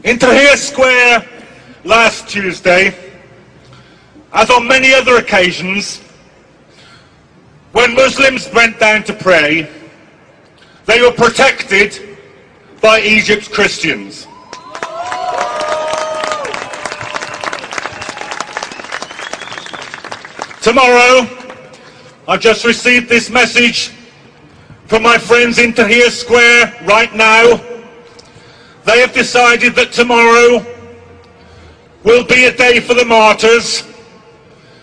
in Tahrir Square last Tuesday, as on many other occasions, when Muslims went down to pray, they were protected by Egypt's Christians. Tomorrow, I've just received this message from my friends in Tahrir Square right now. They have decided that tomorrow will be a day for the martyrs,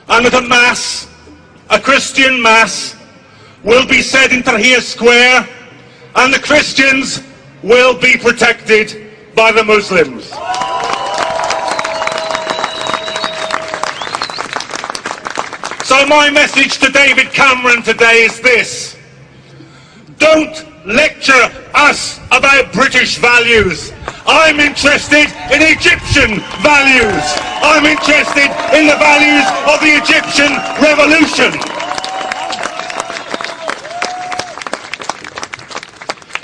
and that a mass, a Christian mass, will be said in Tahrir Square, and the Christians will be protected by the Muslims. So my message to David Cameron today is this: don't lecture us about British values. I'm interested in Egyptian values. I'm interested in the values of the Egyptian revolution.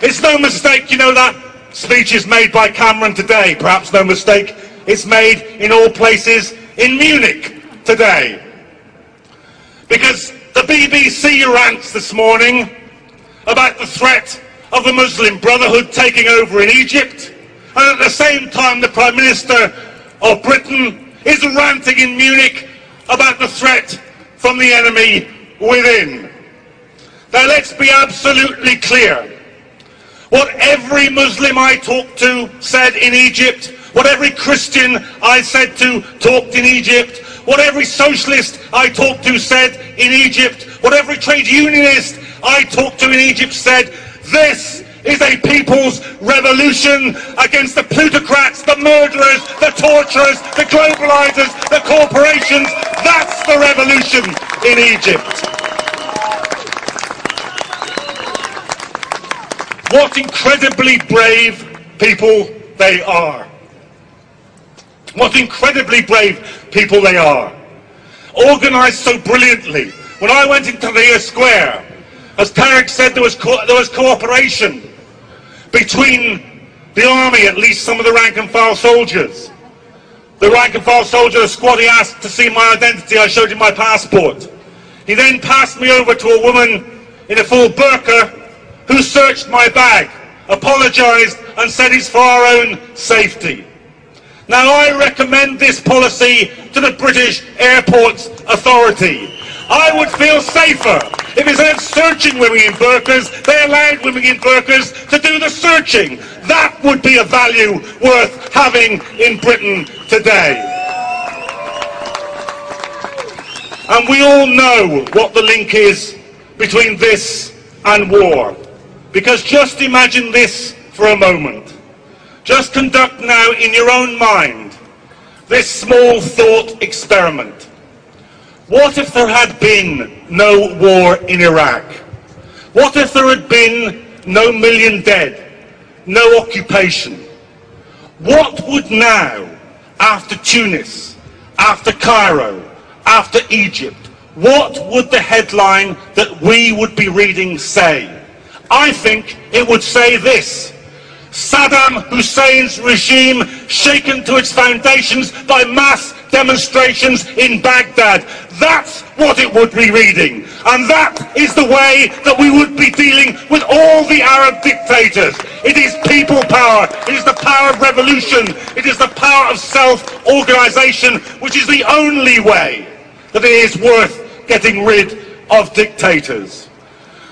It's no mistake, you know, that speech is made by Cameron today. Perhaps no mistake, it's made in all places in Munich today. Because the BBC rants this morning about the threat of the Muslim Brotherhood taking over in Egypt, and at the same time the Prime Minister of Britain is ranting in Munich about the threat from the enemy within. Now let's be absolutely clear. What every Muslim I talked to said in Egypt, what every Christian I said to talked in Egypt, what every socialist I talked to said in Egypt, what every trade unionist I talked to in Egypt said: this is a people's revolution against the plutocrats, the murderers, the torturers, the globalizers, the corporations. That's the revolution in Egypt. What incredibly brave people they are. What incredibly brave people they are. Organised so brilliantly. When I went into Tahrir Square, as Tarek said, there was cooperation between the army, at least some of the rank and file soldiers. The rank and file soldier, the squad, he asked to see my identity. I showed him my passport. He then passed me over to a woman in a full burqa who searched my bag, apologised and said it's for our own safety. Now I recommend this policy to the British Airports Authority. I would feel safer if instead of searching women in burqas, they allowed women in burqas to do the searching. That would be a value worth having in Britain today. And we all know what the link is between this and war. Because just imagine this for a moment. Just conduct now in your own mind this small thought experiment. What if there had been no war in Iraq? What if there had been no million dead, no occupation? What would now, after Tunis, after Cairo, after Egypt, what would the headline that we would be reading say? I think it would say this: Saddam Hussein's regime shaken to its foundations by mass demonstrations in Baghdad. That's what it would be reading. And that is the way that we would be dealing with all the Arab dictators. It is people power. It is the power of revolution. It is the power of self-organisation, which is the only way that it is worth getting rid of dictators.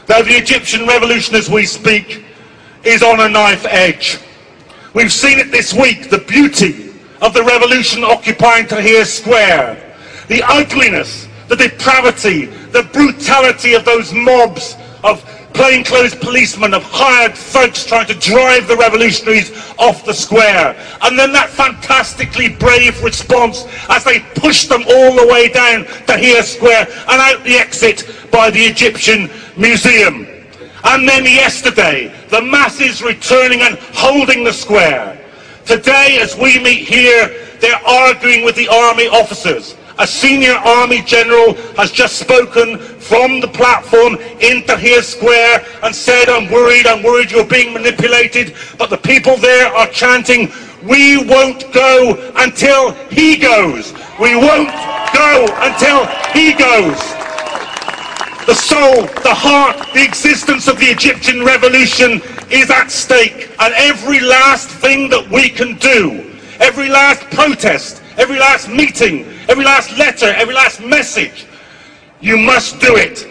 Now, the Egyptian revolution, as we speak, is on a knife edge. We've seen it this week, the beauty of the revolution occupying Tahrir Square, the ugliness, the depravity, the brutality of those mobs of plainclothes policemen, of hired thugs trying to drive the revolutionaries off the square. And then that fantastically brave response as they pushed them all the way down Tahrir Square and out the exit by the Egyptian Museum. And then yesterday, the masses returning and holding the square. Today, as we meet here, they're arguing with the army officers. A senior army general has just spoken from the platform in Tahrir Square and said, I'm worried you're being manipulated. But the people there are chanting, We won't go until he goes. We won't go until he goes. The soul, the heart, the existence of the Egyptian revolution is at stake. And every last thing that we can do, every last protest, every last meeting, every last letter, every last message, you must do it.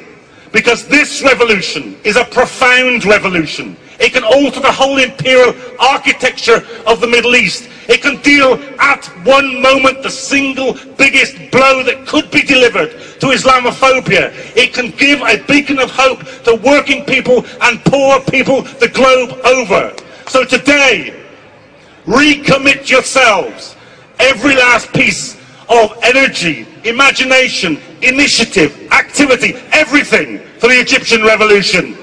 Because this revolution is a profound revolution. It can alter the whole imperial architecture of the Middle East. It can deal at one moment the single biggest blow that could be delivered to Islamophobia. It can give a beacon of hope to working people and poor people the globe over. So today, recommit yourselves. Every last piece of energy, imagination, initiative, activity, everything for the Egyptian revolution.